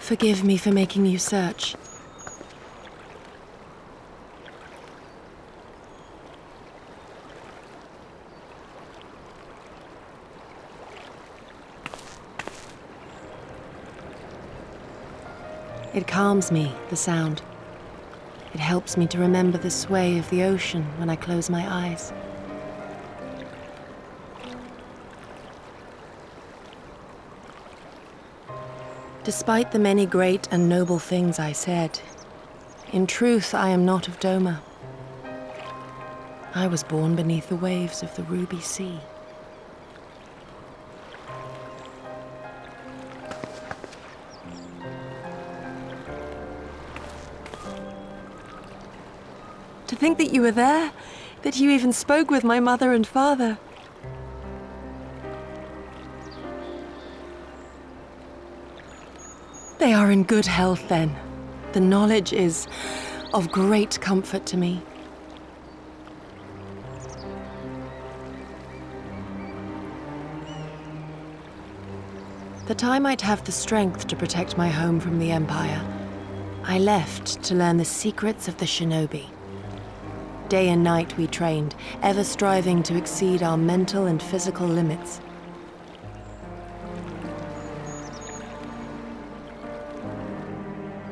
Forgive me for making you search. It calms me, the sound. It helps me to remember the sway of the ocean when I close my eyes. Despite the many great and noble things I said, in truth I am not of Doma. I was born beneath the waves of the Ruby Sea. To think that you were there, that you even spoke with my mother and father. They are in good health, then. The knowledge is of great comfort to me. That I might have the strength to protect my home from the Empire, I left to learn the secrets of the shinobi. Day and night we trained, ever striving to exceed our mental and physical limits.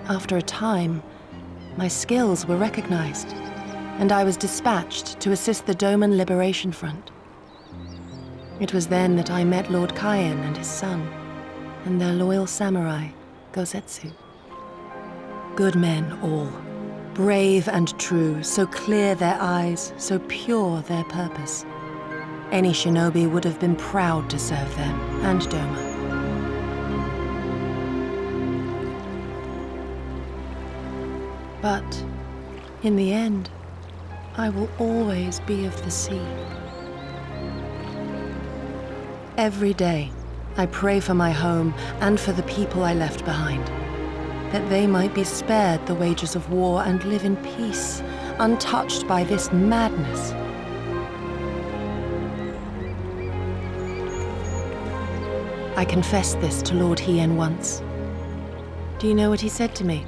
After a time, my skills were recognized, and I was dispatched to assist the Doman Liberation Front. It was then that I met Lord Kaien and his son, and their loyal samurai, Gosetsu. Good men all, brave and true, so clear their eyes, so pure their purpose. Any shinobi would have been proud to serve them and Doma. But, in the end, I will always be of the sea. Every day, I pray for my home and for the people I left behind, that they might be spared the wages of war and live in peace, untouched by this madness. I confessed this to Lord Hien once. Do you know what he said to me?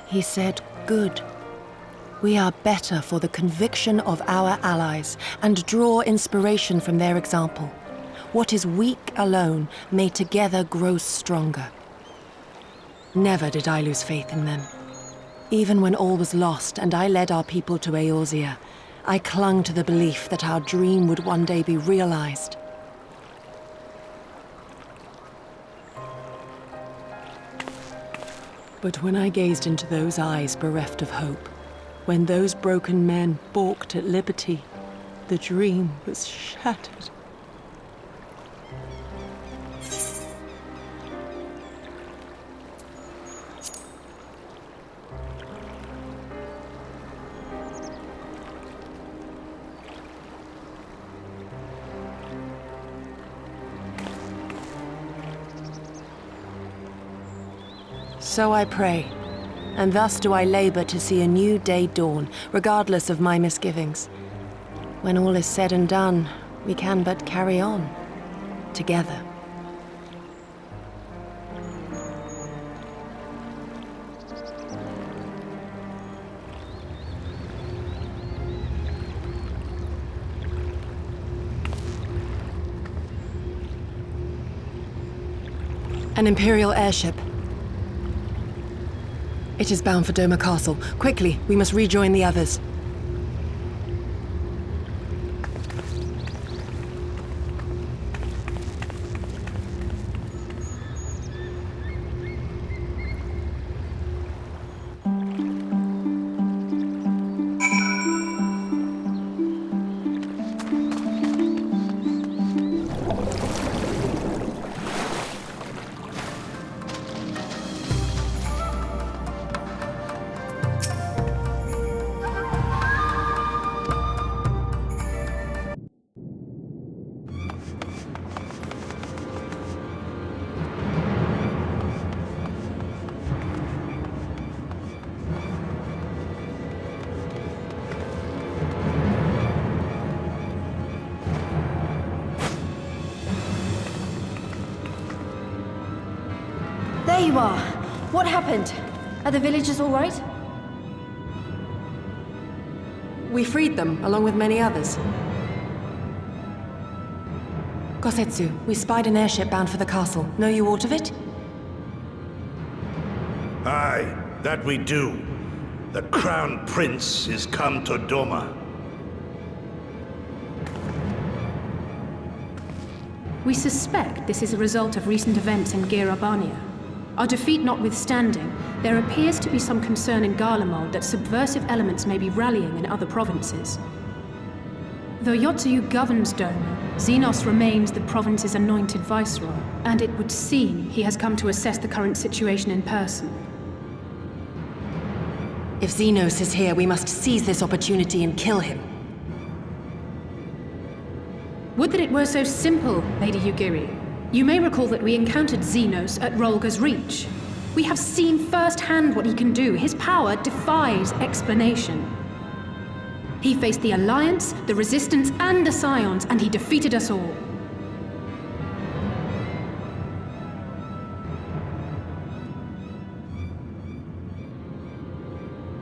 He said, "Good. We are better for the conviction of our allies and draw inspiration from their example. What is weak alone may together grow stronger." Never did I lose faith in them. Even when all was lost and I led our people to Eorzea, I clung to the belief that our dream would one day be realized. But when I gazed into those eyes bereft of hope, when those broken men balked at liberty, the dream was shattered. So I pray, and thus do I labor to see a new day dawn, regardless of my misgivings. When all is said and done, we can but carry on, together. An Imperial airship. It is bound for Doma Castle. Quickly, we must rejoin the others. you are. What happened? Are the villagers all right? We freed them, along with many others. Kosetsu, we spied an airship bound for the castle. Know you aught of it? Aye, that we do. The Crown Prince is come to Doma. We suspect this is a result of recent events in Girabania. Our defeat notwithstanding, there appears to be some concern in Garlemald that subversive elements may be rallying in other provinces. Though Yotsuyu governs Doma, Xenos remains the province's anointed viceroy, and it would seem he has come to assess the current situation in person. If Xenos is here, we must seize this opportunity and kill him. Would that it were so simple, Lady Yugiri. You may recall that we encountered Xenos at Rolga's Reach. We have seen firsthand what he can do. His power defies explanation. He faced the Alliance, the Resistance, and the Scions, and he defeated us all.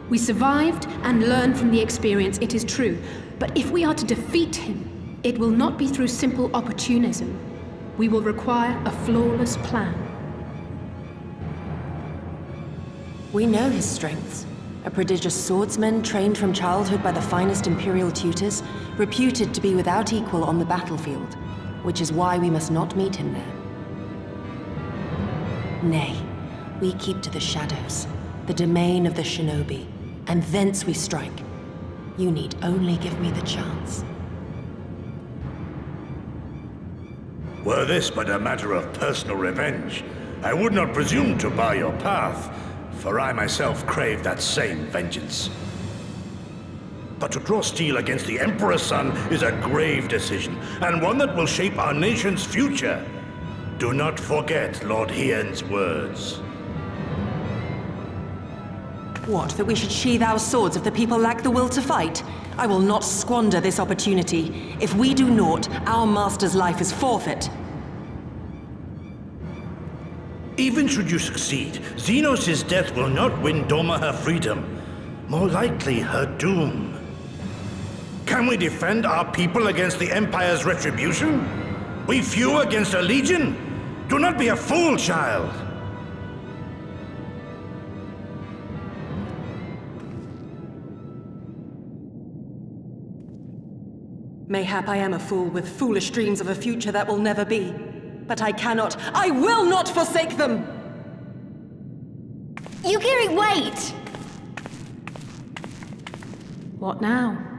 We survived and learned from the experience, it is true. But if we are to defeat him, it will not be through simple opportunism. We will require a flawless plan. We know his strengths. A prodigious swordsman trained from childhood by the finest Imperial tutors, reputed to be without equal on the battlefield, which is why we must not meet him there. Nay, we keep to the shadows, the domain of the shinobi, and thence we strike. You need only give me the chance. Were this but a matter of personal revenge, I would not presume to bar your path, for I myself crave that same vengeance. But to draw steel against the Emperor's son is a grave decision, and one that will shape our nation's future. Do not forget Lord Hien's words. What, that we should sheathe our swords if the people lack the will to fight? I will not squander this opportunity. If we do naught, our master's life is forfeit. Even should you succeed, Xenos' death will not win Doma her freedom. More likely, her doom. Can we defend our people against the Empire's retribution? We few against a legion? Do not be a fool, child! Mayhap I am a fool with foolish dreams of a future that will never be. But I cannot, I will not forsake them! Yugiri, wait! What now?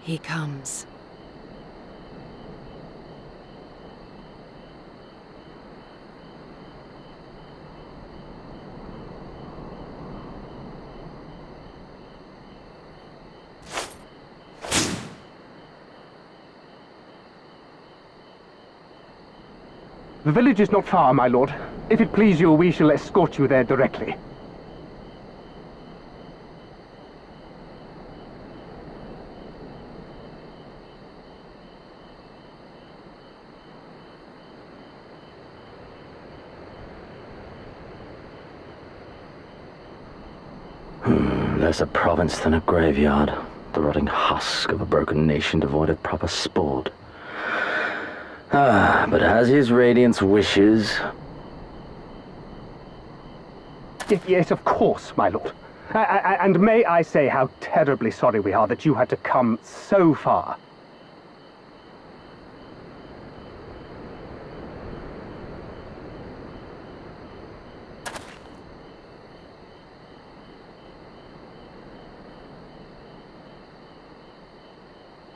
He comes. The village is not far, my lord. If it please you, we shall escort you there directly. Less a province than a graveyard. The rotting husk of a broken nation devoid of proper sport. But as his radiance wishes... Yes, of course, my lord. And may I say how terribly sorry we are that you had to come so far.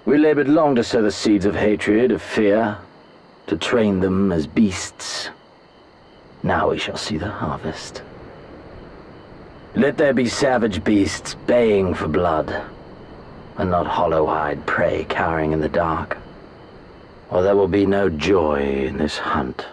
We labored long to sow the seeds of hatred, of fear, to train them as beasts. Now we shall see the harvest. Let there be savage beasts baying for blood, and not hollow-eyed prey cowering in the dark, or there will be no joy in this hunt.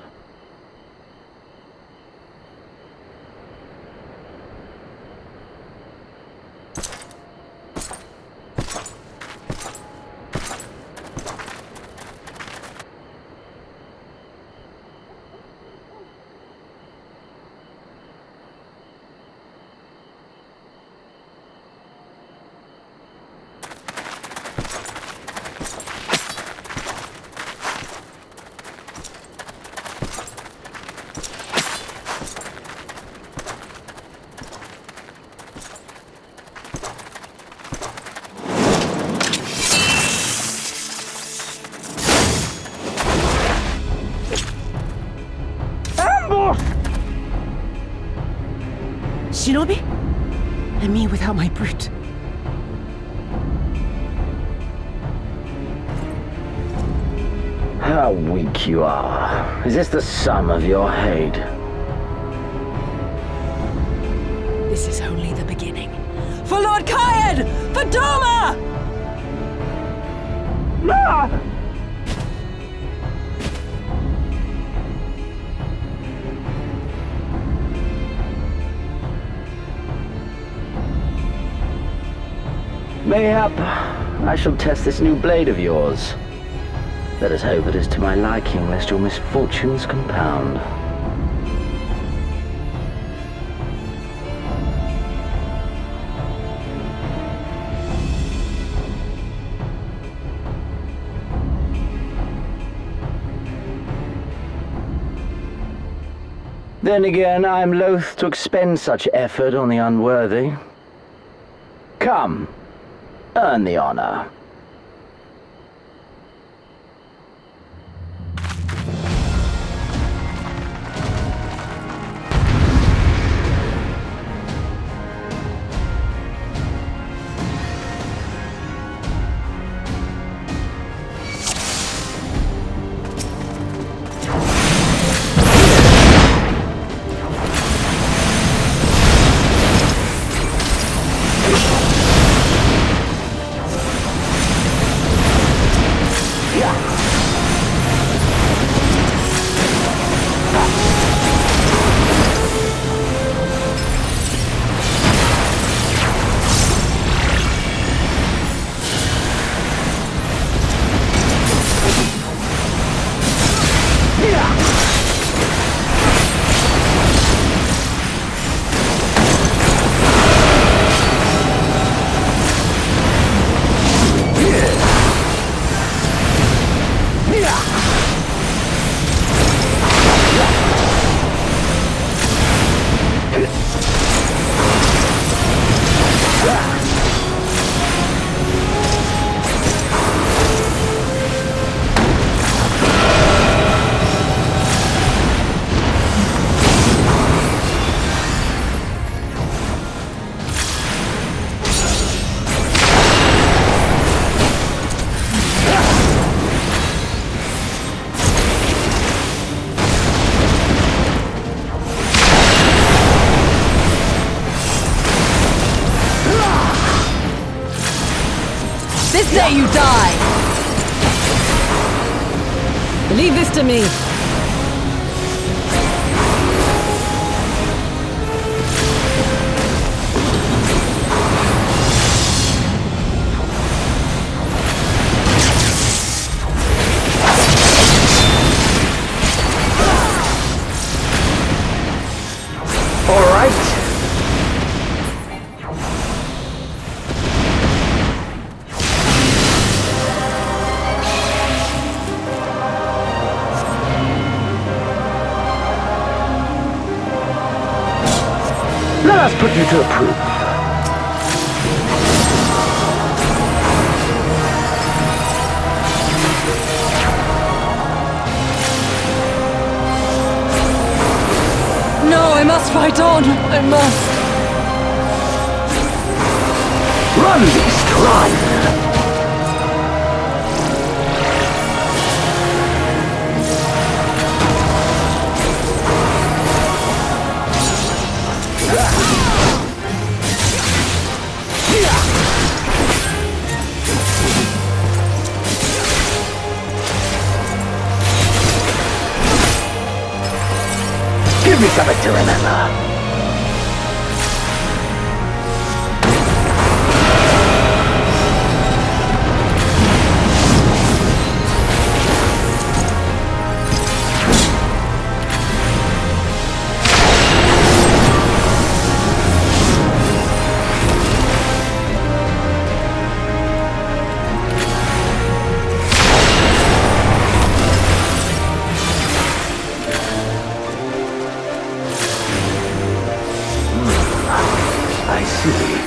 Shinobi? And me without my brute. How weak you are. Is this the sum of your hate? This is only the beginning. For Lord Kyan! For Doma! Ah! Mayhap I shall test this new blade of yours. Let us hope it is to my liking, lest your misfortunes compound. Then again, I am loath to expend such effort on the unworthy. Come, earn the honor. die! Leave this to me! Let us put you to a proof. No, I must fight on! I must! Run, beast, run! Give me something to remember. I see.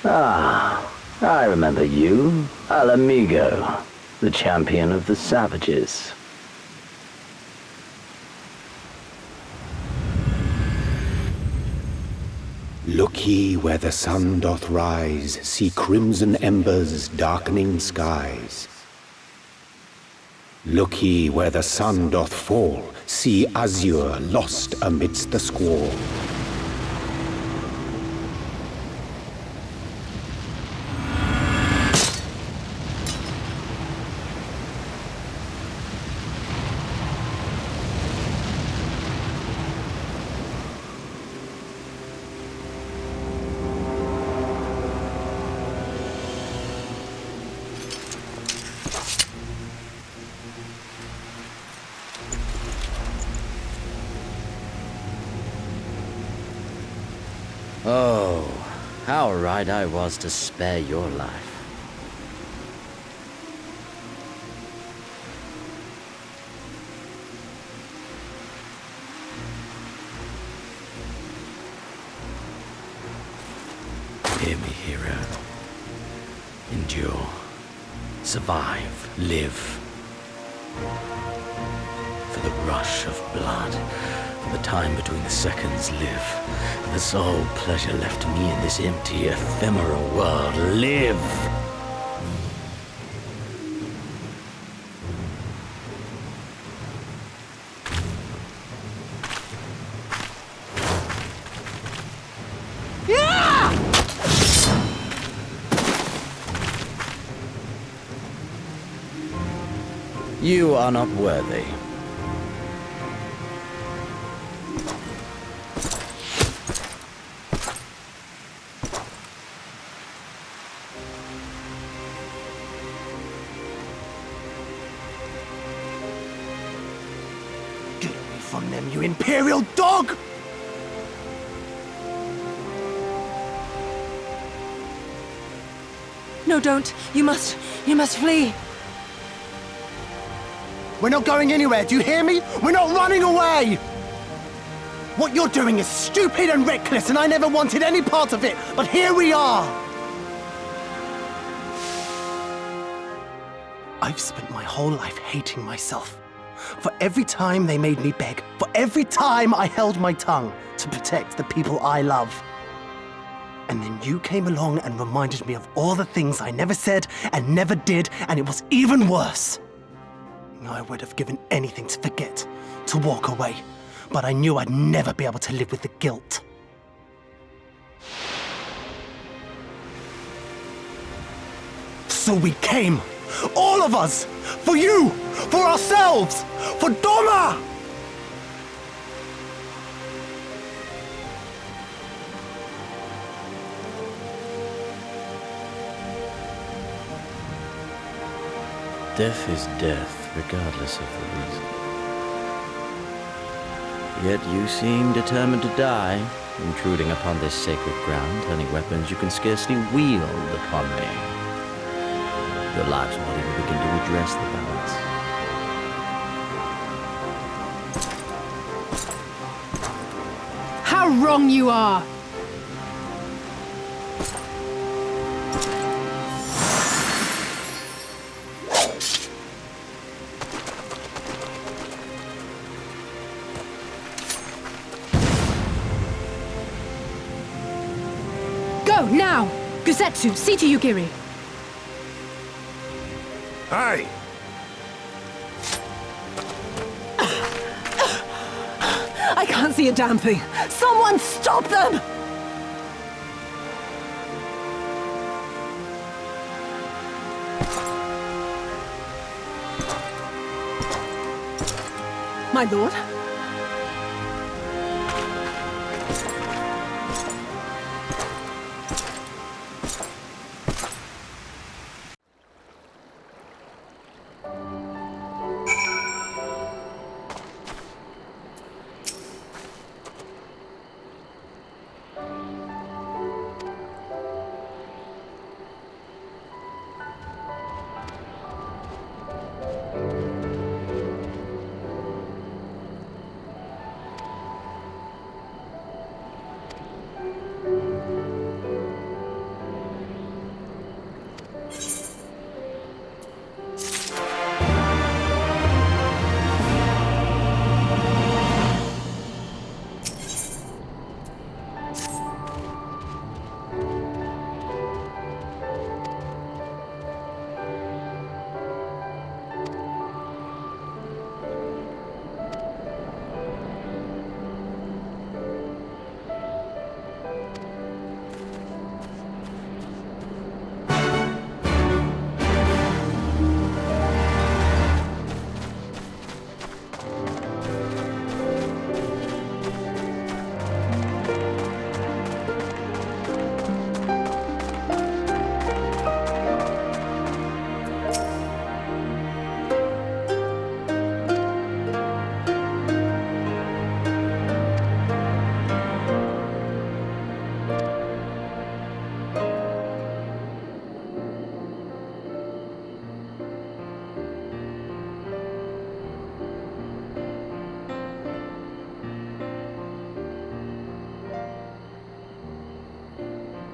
Ah, I remember you. Al Amigo, the champion of the savages. Look ye where the sun doth rise, see crimson embers darkening skies. Look ye where the sun doth fall, see azure lost amidst the squall. Oh, how right I was to spare your life. Hear me, hero. Endure. Survive. Live. For the rush of blood. For the time between the seconds. Live. For the sole pleasure left me in this empty, ephemeral world. Live! You are not worthy. Get away from them, you imperial dog! No, don't. You must flee. We're not going anywhere, do you hear me? We're not running away! What you're doing is stupid and reckless, and I never wanted any part of it, but here we are! I've spent my whole life hating myself. For every time they made me beg, for every time I held my tongue to protect the people I love. And then you came along and reminded me of all the things I never said and never did, and it was even worse. I would have given anything to forget, to walk away, but I knew I'd never be able to live with the guilt. So we came, all of us, for you, for ourselves, for Doma! Death is death, regardless of the reason. Yet you seem determined to die, intruding upon this sacred ground, turning weapons you can scarcely wield upon me. Your lives won't even begin to address the balance. How wrong you are! Go, now! Gusetsu, see to Yugiri! Hi! I can't see a damn thing! Someone stop them! My lord?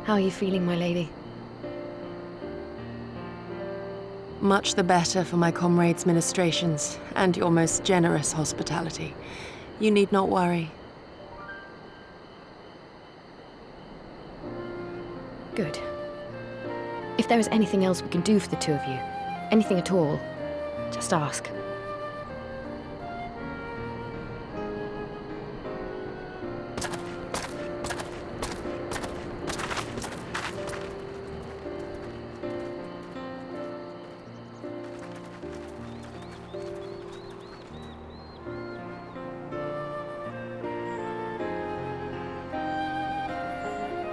How are you feeling, my lady? Much the better for my comrades' ministrations and your most generous hospitality. You need not worry. Good. If there is anything else we can do for the two of you, anything at all, just ask.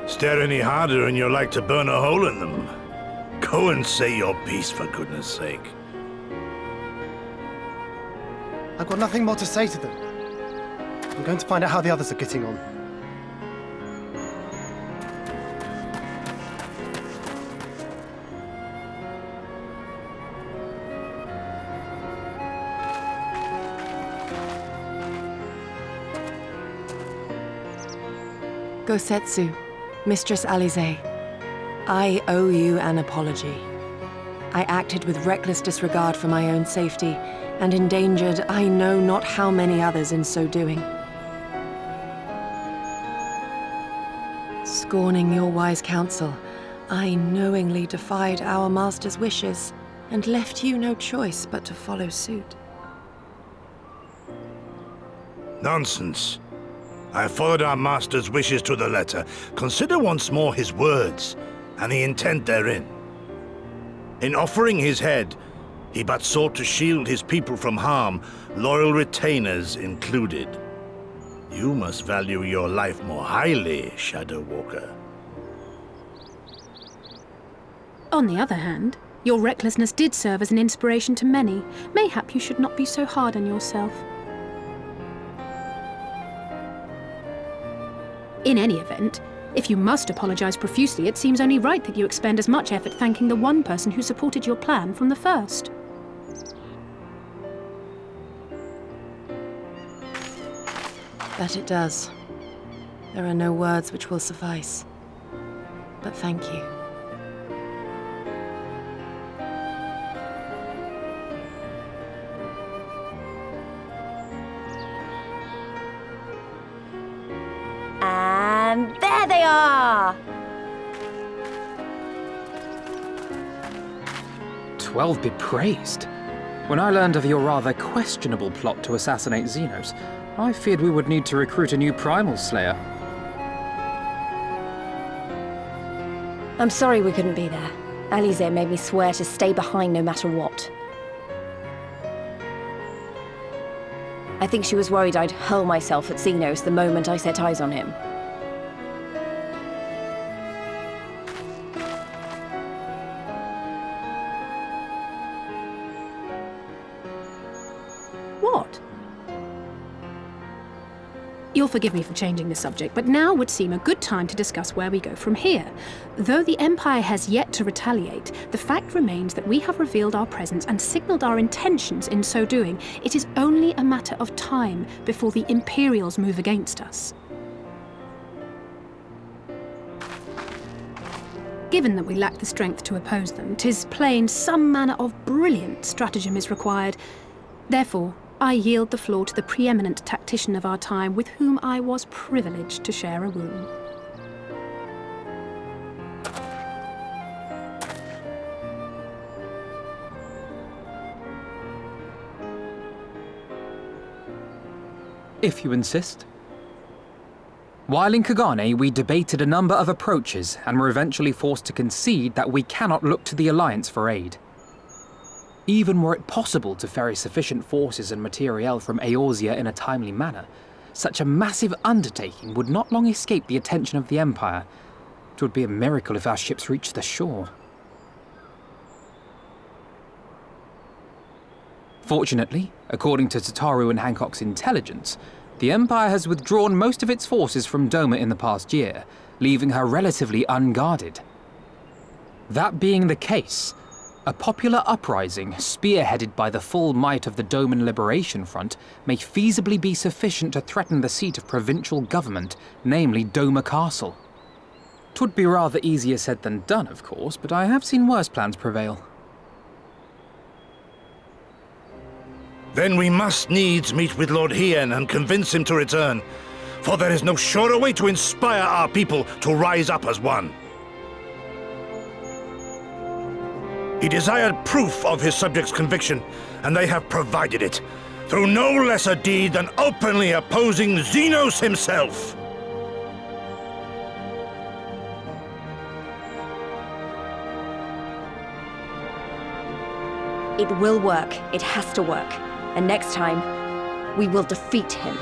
Stare any harder and you're like to burn a hole in them. Go and say your piece, for goodness sake. I've got nothing more to say to them. I'm going to find out how the others are getting on. Gosetsu, Mistress Alize, I owe you an apology. I acted with reckless disregard for my own safety, and endangered I know not how many others in so doing. Scorning your wise counsel, I knowingly defied our master's wishes and left you no choice but to follow suit. Nonsense. I followed our master's wishes to the letter. Consider once more his words and the intent therein. In offering his head, he but sought to shield his people from harm, loyal retainers included. You must value your life more highly, Shadow Walker. On the other hand, your recklessness did serve as an inspiration to many. Mayhap you should not be so hard on yourself. In any event, if you must apologize profusely, it seems only right that you expend as much effort thanking the one person who supported your plan from the first. That it does. There are no words which will suffice. But thank you. And there they are! 12 be praised. When I learned of your rather questionable plot to assassinate Xenos, I feared we would need to recruit a new Primal Slayer. I'm sorry we couldn't be there. Alize made me swear to stay behind no matter what. I think she was worried I'd hurl myself at Xenos the moment I set eyes on him. What? You'll forgive me for changing the subject, but now would seem a good time to discuss where we go from here. Though the Empire has yet to retaliate, the fact remains that we have revealed our presence and signaled our intentions in so doing. It is only a matter of time before the Imperials move against us. Given that we lack the strength to oppose them, 'tis plain some manner of brilliant stratagem is required. Therefore, I yield the floor to the preeminent tactician of our time, with whom I was privileged to share a room. If you insist. While in Kagane, we debated a number of approaches and were eventually forced to concede that we cannot look to the Alliance for aid. Even were it possible to ferry sufficient forces and materiel from Eorzea in a timely manner, such a massive undertaking would not long escape the attention of the Empire. It would be a miracle if our ships reached the shore. Fortunately, according to Tataru and Hancock's intelligence, the Empire has withdrawn most of its forces from Doma in the past year, leaving her relatively unguarded. That being the case, a popular uprising, spearheaded by the full might of the Doman Liberation Front, may feasibly be sufficient to threaten the seat of provincial government, namely Doma Castle. 'Twould be rather easier said than done, of course, but I have seen worse plans prevail. Then we must needs meet with Lord Hien and convince him to return, for there is no surer way to inspire our people to rise up as one. He desired proof of his subjects' conviction, and they have provided it, through no less a deed than openly opposing Xenos himself. It will work. It has to work. And next time, we will defeat him.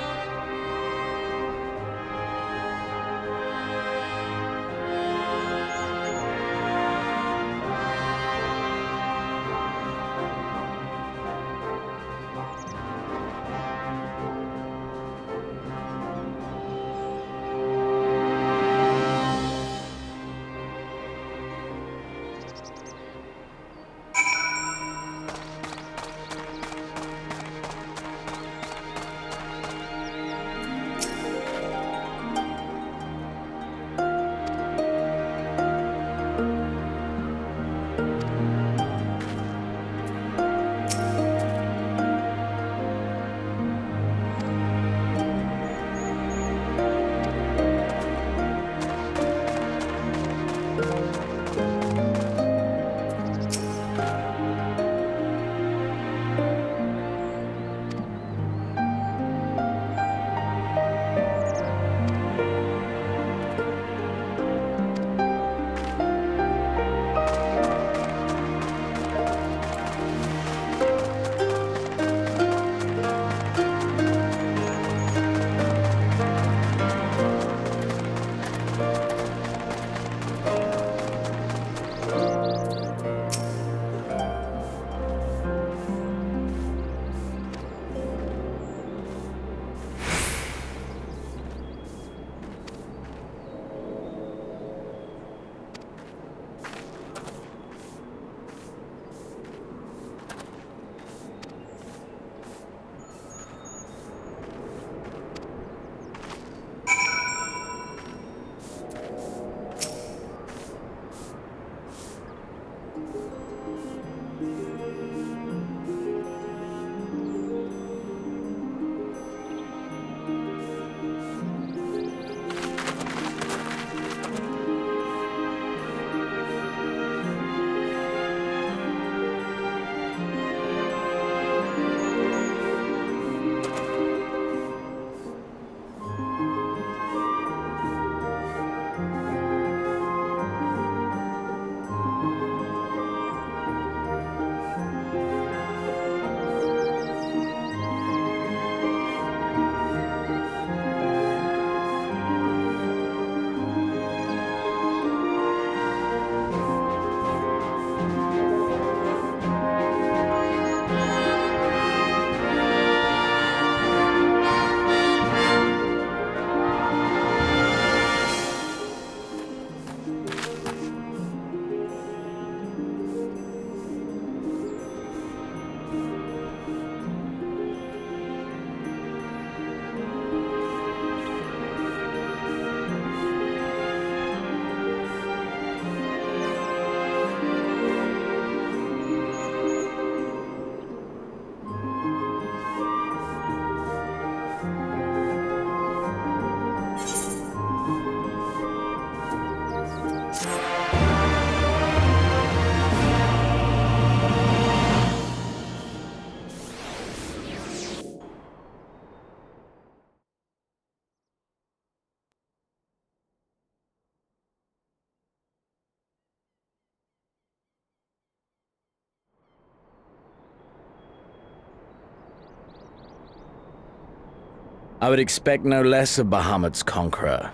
I would expect no less of Bahamut's conqueror.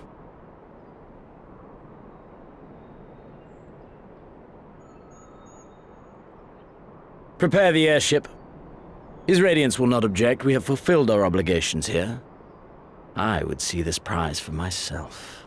Prepare the airship. His Radiance will not object. We have fulfilled our obligations here. I would see this prize for myself.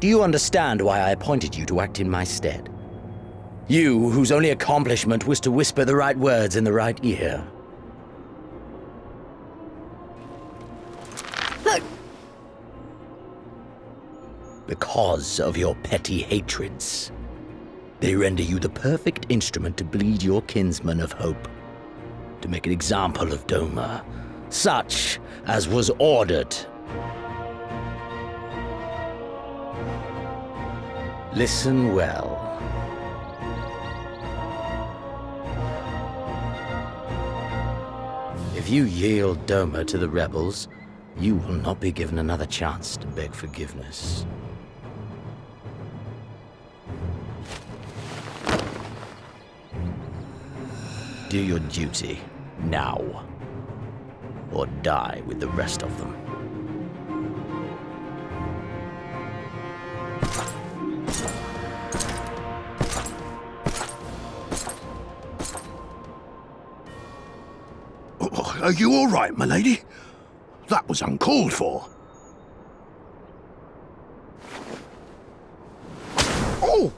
Do you understand why I appointed you to act in my stead? You, whose only accomplishment was to whisper the right words in the right ear. Because of your petty hatreds. They render you the perfect instrument to bleed your kinsman of hope. To make an example of Doma, such as was ordered. Listen well. If you yield Doma to the rebels, you will not be given another chance to beg forgiveness. Do your duty, now. Or die with the rest of them. Are you all right, my lady? That was uncalled for. Oh!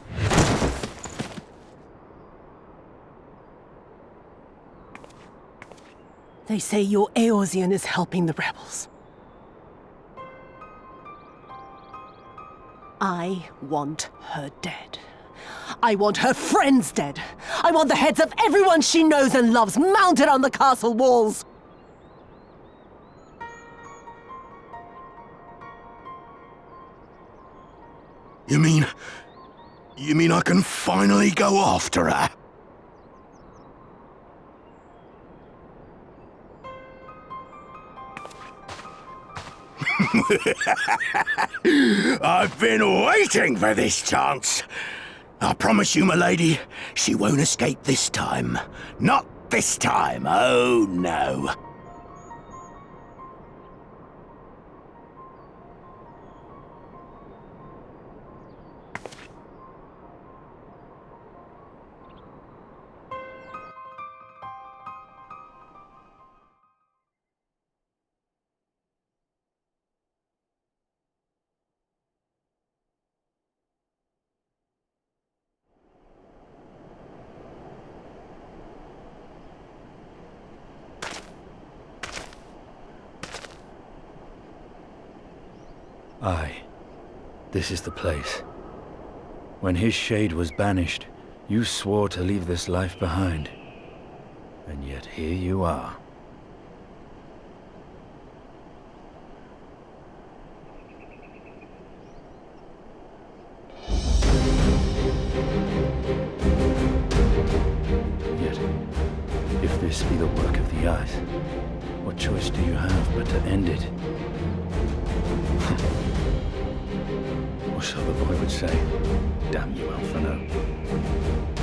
They say your Eorzean is helping the rebels. I want her dead. I want her friends dead. I want the heads of everyone she knows and loves mounted on the castle walls. You mean I can finally go after her? I've been waiting for this chance. I promise you, my lady, she won't escape this time. Not this time, oh no. Aye, this is the place. When his shade was banished, you swore to leave this life behind. And yet here you are. Yet, if this be the work of the eyes, what choice do you have but to end it? Or so the boy would say. Damn you, Alphino.